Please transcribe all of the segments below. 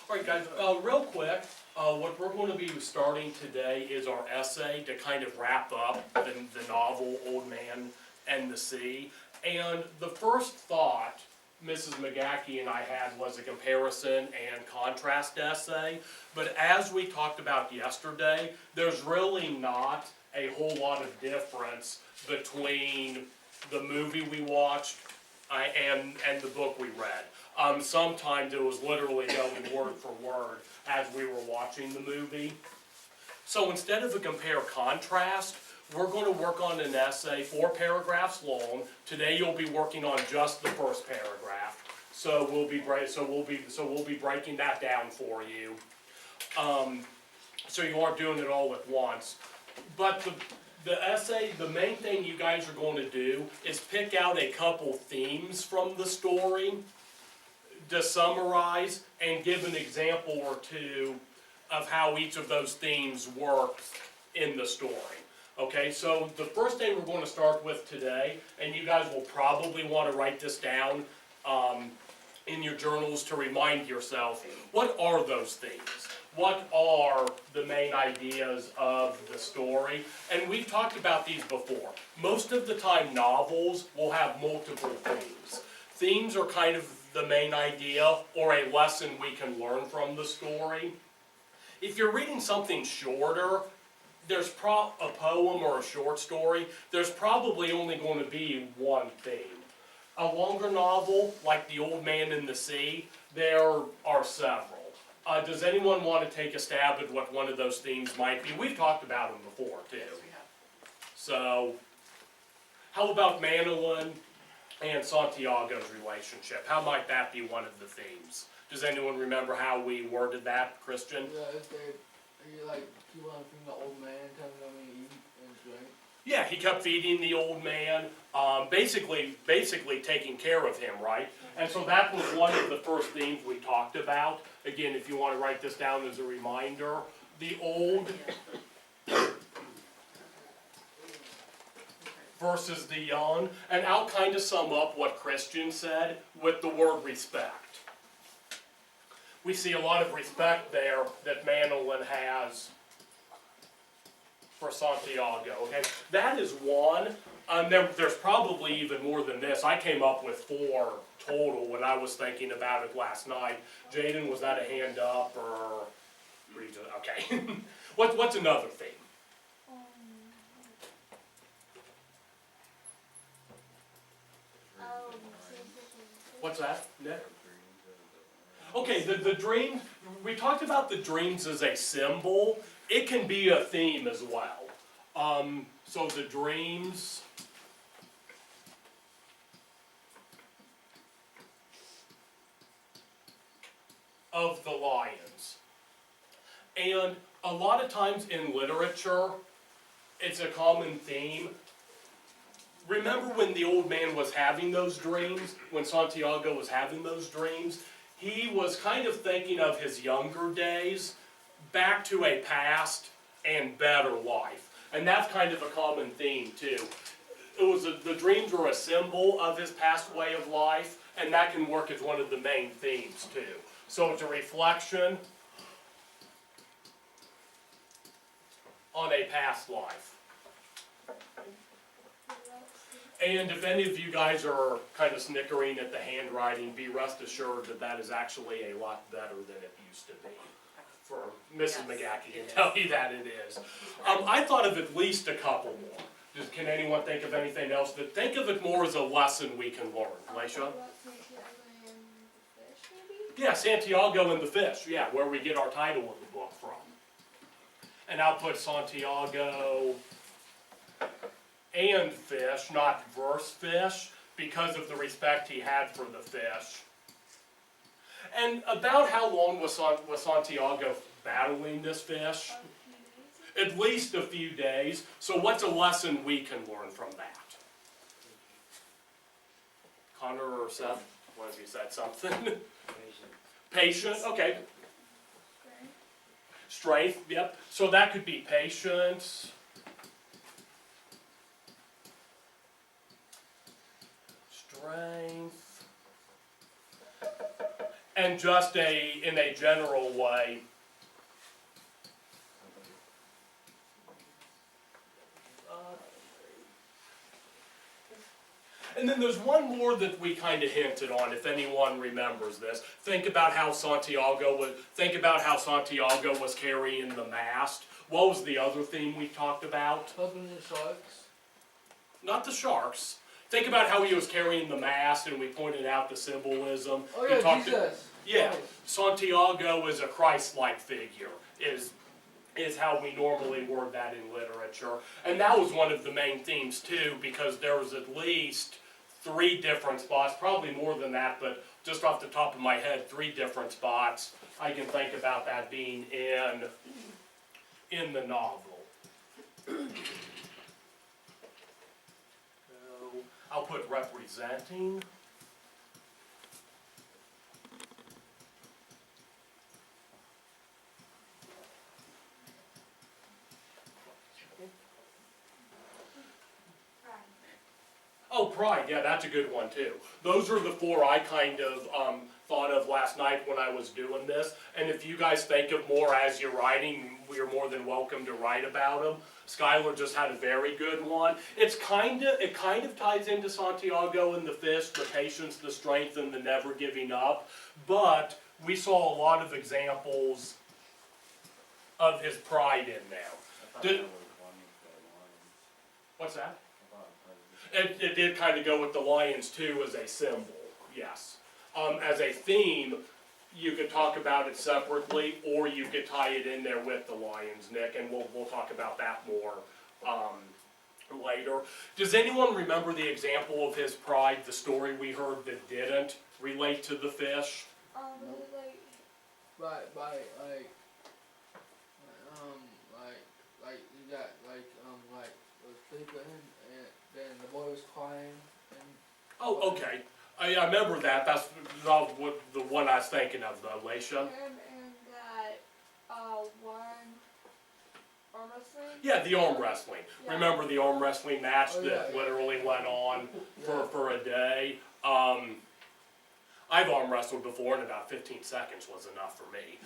Alright guys, real quick, what we're going to be starting today is our essay to kind of wrap up the novel Old Man and the Sea. And the first thought Mrs. McGackie and I had was a comparison and contrast essay. But as we talked about yesterday, there's really not a whole lot of difference between the movie we watched and the book we read. Sometimes it was literally going word for word as we were watching the movie. So instead of a compare-contrast, we're going to work on an essay 4 paragraphs long. Today you'll be working on just the first paragraph. So we'll be breaking that down for you. So you aren't doing it all at once. But the essay, the main thing you guys are going to do is pick out a couple themes from the story to summarize and give an example or two of how each of those themes work in the story. Okay, so the first thing we're going to start with today, and you guys will probably want to write this down in your journals to remind yourself, what are those themes? What are the main ideas of the story? And we've talked about these before. Most of the time novels will have multiple themes. Themes are kind of the main idea or a lesson we can learn from the story. If you're reading something shorter, there's a poem or a short story, there's probably only going to be one theme. A longer novel, like The Old Man and the Sea, there are several. Does anyone want to take a stab at what one of those themes might be? We've talked about them before, too. Yes, we have. So, how about Manolin and Santiago's relationship? How might that be one of the themes? Does anyone remember how we worded that, Christian? Yeah, is there, are you like keep on from the old man telling them to eat and drink? Yeah, he kept feeding the old man, basically taking care of him, right? And so that was one of the first themes we talked about. Again, if you want to write this down as a reminder, the old versus the young. And I'll kind of sum up what Christian said with the word respect. We see a lot of respect there that Manolin has for Santiago, okay? That is one. There's probably even more than this. I came up with 4 total when I was thinking about it last night. Jaden, was that a hand up or? Okay. What's another theme? What's that, Nick? Okay, the dream, we talked about the dreams as a symbol. It can be a theme as well. So the dreams of the lions. And a lot of times in literature, it's a common theme. Remember when the old man was having those dreams, when Santiago was having those dreams, he was kind of thinking of his younger days, back to a past and better life. And that's kind of a common theme too. The dreams were a symbol of his past way of life, and that can work as one of the main themes too. So it's a reflection on a past life. And if any of you guys are kind of snickering at the handwriting, be rest assured that that is actually a lot better than it used to be. For Mrs. McGackie can tell you that it is. I thought of at least a couple more. Can anyone think of anything else? But think of it more as a lesson we can learn. Laisha? Yeah, Santiago and the fish. Yeah, where we get our title of the book from. And I'll put Santiago and fish, not verse fish, because of the respect he had for the fish. And about how long was Santiago battling this fish? At least a few days. So what's a lesson we can learn from that? Connor or Seth, one of you said something. Patient, okay. Strength, yep. So that could be patience. Strength. And just in a general way, and then there's one more that we kind of hinted on, if anyone remembers this. Think about how Santiago was carrying the mast. What was the other theme we talked about? Helping the sharks. Not the sharks. Think about how he was carrying the mast, and we pointed out the symbolism. Oh We yeah, talked- Jesus. Yeah, Christ. Santiago is a Christ-like figure, is how we normally word that in literature. And that was one of the main themes too, because there was at least 3 different spots, probably more than that, but just off the top of my head, 3 different spots I can think about that being in the novel. So, I'll put representing. Oh, pride, yeah, that's a good one too. Those are the 4 I kind of thought of last night when I was doing this. And if you guys think of more as you're writing, you're more than welcome to write about them. Skylar just had a very good one. It kind of ties into Santiago and the fish, the patience, the strength, and the never giving up. But we saw a lot of examples of his pride in there. Did- What's that? It did kind of go with the lions too as a symbol, yes. As a theme, you could talk about it separately, or you could tie it in there with the lions, Nick, and we'll talk about that more later. Does anyone remember the example of his pride, the story we heard that didn't relate to the fish? By like you got like was sleeping and then the boy was crying and. Oh, okay. I remember that. That's not what the one I was thinking of, though, Laisha. And that one arm wrestling. Yeah, the arm wrestling. Yeah. Remember the arm wrestling match Oh, that yeah. literally went on Yeah. for a day? I've arm wrestled before, and about 15 seconds was enough for me.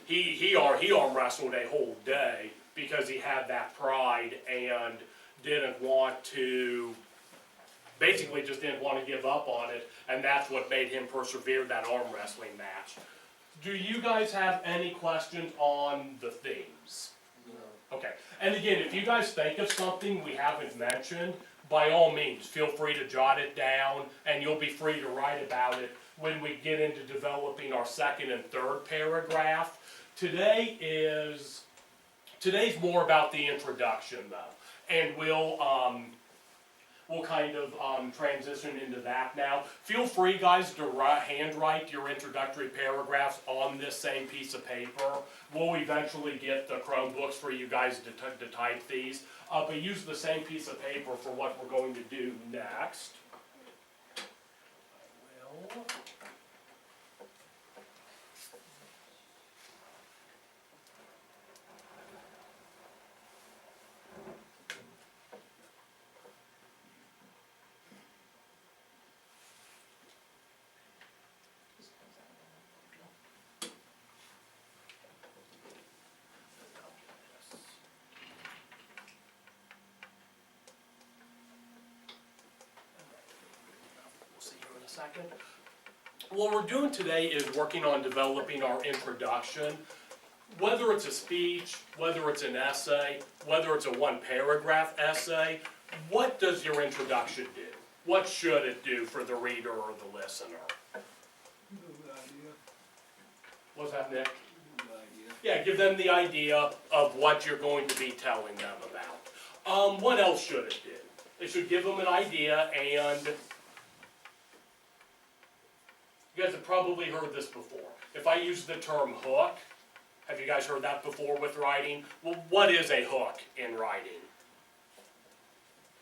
He arm wrestled a whole day because he had that pride and didn't want to. Basically, just didn't want to give up on it, and that's what made him persevere that arm wrestling match. Do you guys have any questions on the themes? No. Okay, and again, if you guys think of something we haven't mentioned, by all means, feel free to jot it down, and you'll be free to write about it when we get into developing our 2nd and 3rd paragraph. Today's more about the introduction, though, and we'll kind of transition into that now. Feel free, guys, to handwrite your introductory paragraphs on this same piece of paper. We'll eventually get the Chromebooks for you guys to type these, but use the same piece of paper for what we're going to do next. I will. We'll see you in a second. What we're doing today is working on developing our introduction. Whether it's a speech, whether it's an essay, whether it's a 1-paragraph essay, what does your introduction do? What should it do for the reader or the listener? Good idea. What's that, Nick? Good idea. Yeah, give them the idea of what you're going to be telling them about. What else should it do? It should give them an idea, and you guys have probably heard this before. If I use the term hook, have you guys heard that before with writing? Well, what is a hook in writing?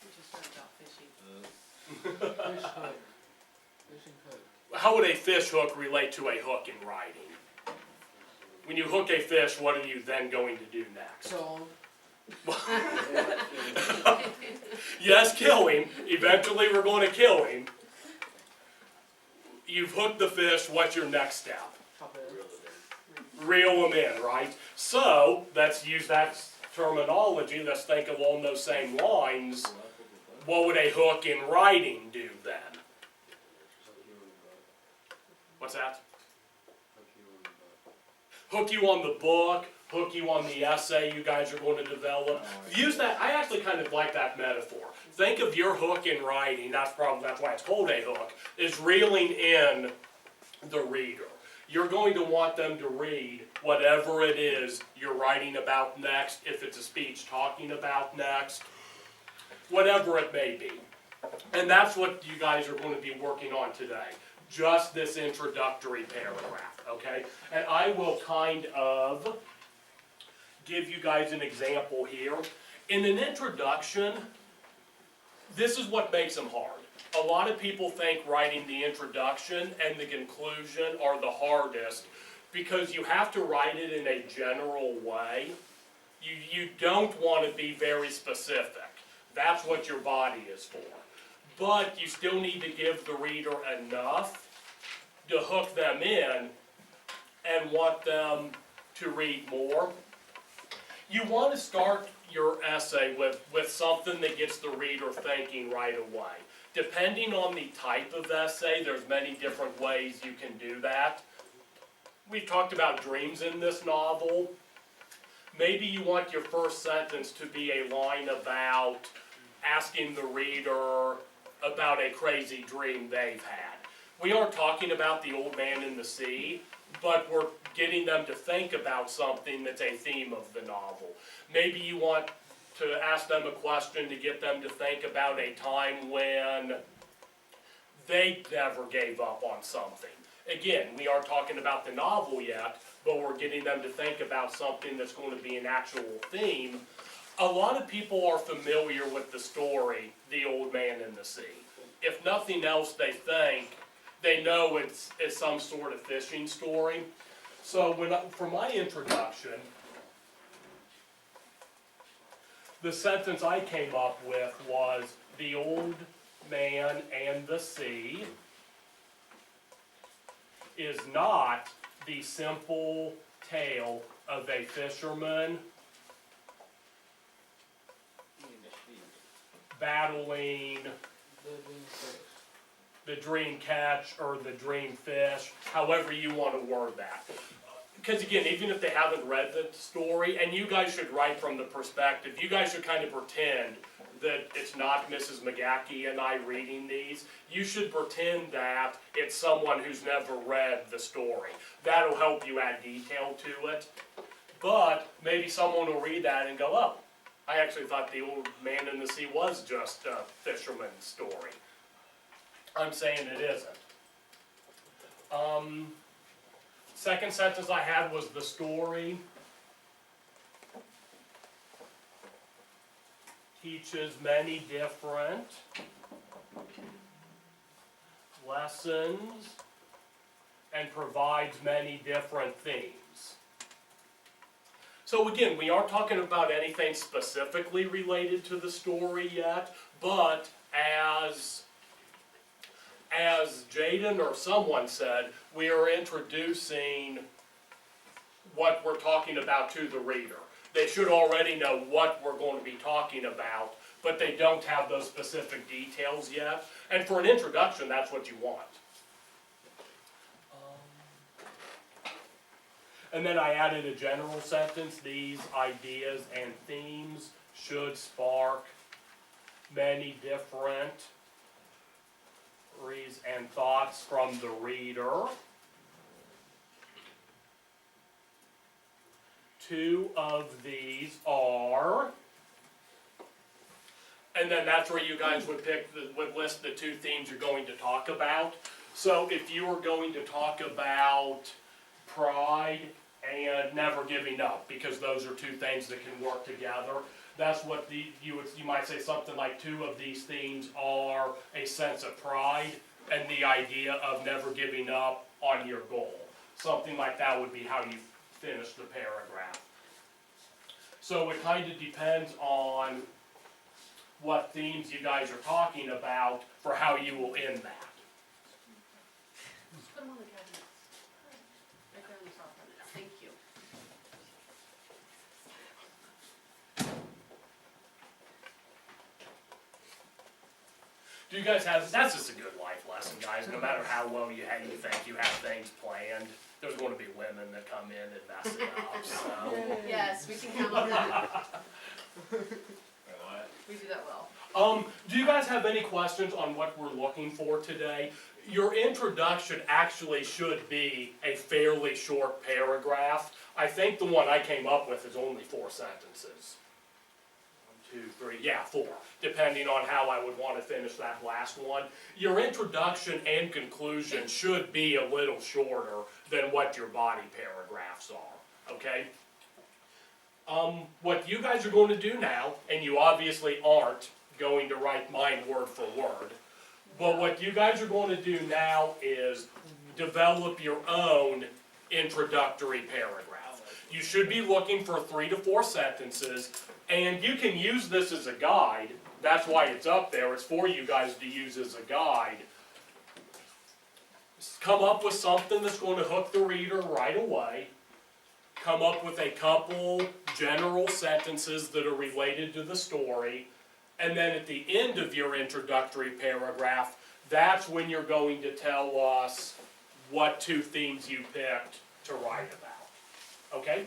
We just learned about fishing. Fish hook. Fishing hook. How would a fish hook relate to a hook in writing? When you hook a fish, what are you then going to do next? So Yes, kill him. Eventually we're going to kill him. you've hooked the fish, what's your next step? Top it. Reel them in, right? So, let's use that terminology, let's think along those same lines. What would a hook in writing do then? What's that? Hook you on the book, hook you on the essay you guys are going to develop. Use that, I actually kind of like that metaphor. Think of your hook in writing, that's why it's called a hook, is reeling in the reader. You're going to want them to read whatever it is you're writing about next, if it's a speech talking about next, whatever it may be. And that's what you guys are going to be working on today. Just this introductory paragraph, okay? And I will kind of give you guys an example here. In an introduction, this is what makes them hard. A lot of people think writing the introduction and the conclusion are the hardest because you have to write it in a general way. You don't want to be very specific. That's what your body is for. But you still need to give the reader enough to hook them in and want them to read more. You want to start your essay with something that gets the reader thinking right away. Depending on the type of essay, there's many different ways you can do that. We've talked about dreams in this novel. Maybe you want your first sentence to be a line about asking the reader about a crazy dream they've had. We aren't talking about the old man in the sea, but we're getting them to think about something that's a theme of the novel. Maybe you want to ask them a question to get them to think about a time when they never gave up on something. Again, we aren't talking about the novel yet, but we're getting them to think about something that's going to be an actual theme. A lot of people are familiar with the story, The Old Man in the Sea. If nothing else, they know it's some sort of fishing story. So for my introduction, the sentence I came up with was, the old man and the sea is not the simple tale of a fisherman battling the dream catch or the dream fish, however you want to word that. Because again, even if they haven't read the story, and you guys should write from the perspective, you guys should kind of pretend that it's not Mrs. McGackie and I reading these. You should pretend that it's someone who's never read the story. That'll help you add detail to it. But maybe someone will read that and go, oh, I actually thought The Old Man in the Sea was just a fisherman's story. I'm saying it isn't. Second sentence I had was the story teaches many different lessons and provides many different themes. So again, we aren't talking about anything specifically related to the story yet, but as Jaden or someone said, we are introducing what we're talking about to the reader. They should already know what we're going to be talking about, but they don't have those specific details yet. And for an introduction, that's what you want. And then I added a general sentence. These ideas and themes should spark many different reads and thoughts from the reader. Two of these are, and then that's where you guys would would list the two themes you're going to talk about. So if you were going to talk about pride and never giving up, because those are two things that can work together, that's what you might say something like two of these themes are a sense of pride and the idea of never giving up on your goal. Something like that would be how you finish the paragraph. So it kind of depends on what themes you guys are talking about for how you will end that. Do you guys have, that's just a good life lesson, guys. No matter how well you think you have things planned, there's gonna be women that come in and mess it up, so. Yes, we can count on that. We do that well. Do you guys have any questions on what we're looking for today? Your introduction actually should be a fairly short paragraph. I think the one I came up with is only 4 sentences. 1, 2, 3, yeah, 4, depending on how I would want to finish that last one. Your introduction and conclusion should be a little shorter than what your body paragraphs are, okay? What you guys are going to do now, and you obviously aren't going to write mine word for word, but what you guys are going to do now is develop your own introductory paragraph. You should be looking for 3 to 4 sentences, and you can use this as a guide. That's why it's up there. It's for you guys to use as a guide. Come up with something that's going to hook the reader right away. Come up with a couple general sentences that are related to the story. And then at the end of your introductory paragraph, that's when you're going to tell us what 2 themes you picked to write about. Okay?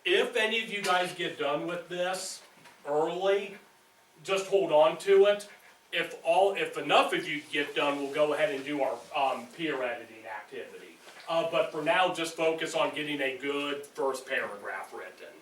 If any of you guys get done with this early, just hold on to it. If enough of you get done, we'll go ahead and do our peer editing activity. But for now, just focus on getting a good first paragraph written.